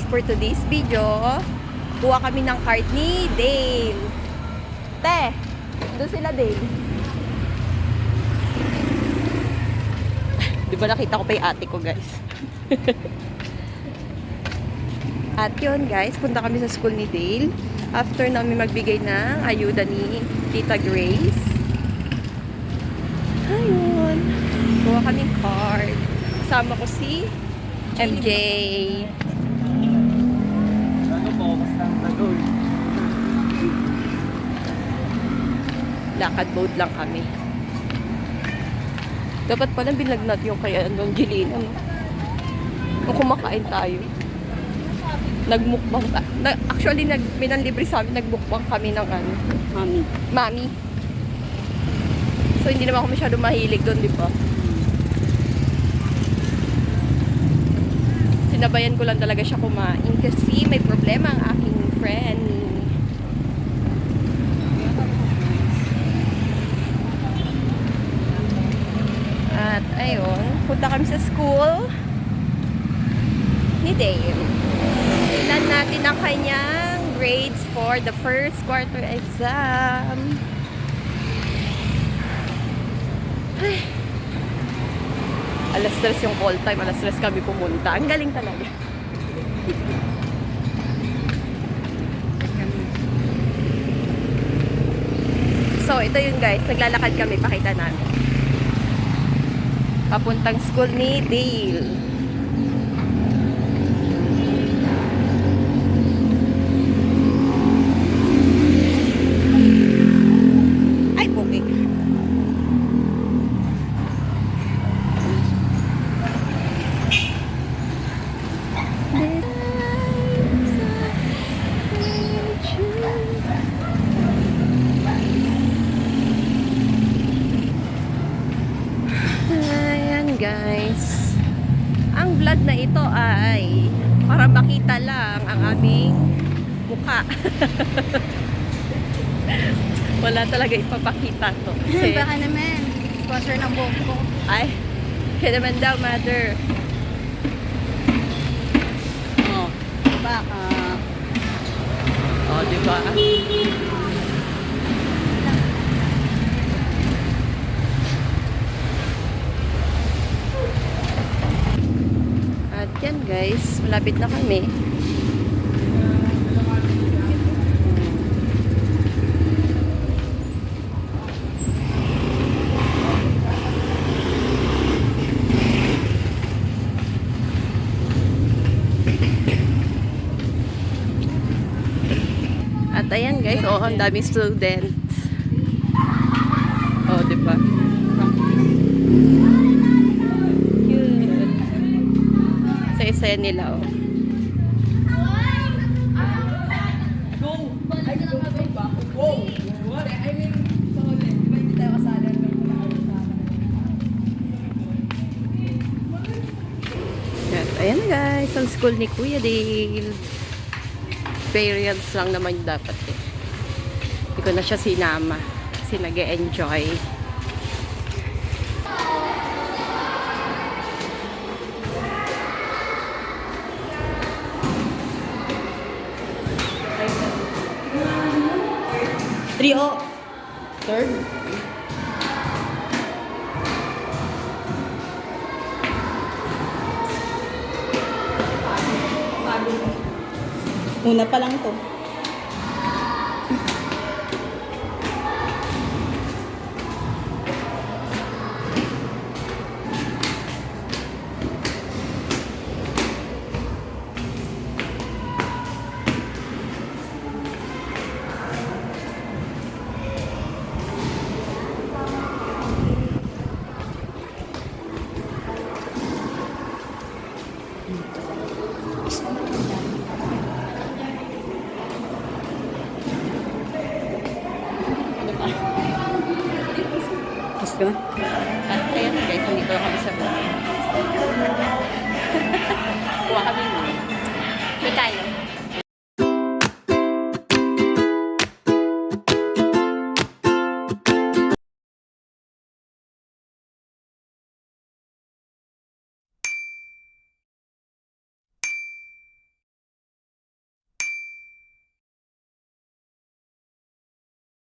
for today's video, kuha kami ng card ni Dale. Te, doon sila Dale. Di ba nakita ko pa yung ate ko, guys? At yun, guys, punta kami sa school ni Dale. After namin magbigay ng ayuda ni Tita Grace. Ayun. Kuha kaming card. Kasama ko si MJ. Ano po? Basta ang tagol. Lakad boat lang kami. Dapat pala binagnat yung kaya Angelina, no? Kung kumakain tayo. Nagmukbang actually, minanlibre sa amin, nagmukbang kami ng ano, Mami. So, hindi naman ako masyado mahilig doon, di ba? Sinabayan ko lang talaga siya kumain kasi may problema ang aking friend. At ayun, punta kami sa school ni Dale. Tignan natin ang kanyang grades for the first quarter exam. Ay. Alas 3 yung call time. Alas 3 kami pumunta. Ang galing talaga. So, ito yun guys. Naglalakad kami. Pakita namin. Papuntang school ni Dale. Ay, okay. Ayan guys, ang vlog na ito ay para makita lang ang aming mukha. Wala talaga ipapakita to kasi, Baka naman, sponsor ng buhok ko. ay, kaya naman daw mother. Oh, baka. Oh, diba? At yan guys, malapit na kami. At ayan guys, oh, ang daming student. Oh, diba? Cute. Saya-saya nila, oh. At ayan guys, ang school ni Kuya Dale. Experience lang naman dapat eh. Hindi ko na siya sinama kasi nag-e-enjoy. Trio. Third. Una pa lang to. Gusto ka na? At ayan guys, nandito na kami sa bahay. Kuha kami nun. May tayo.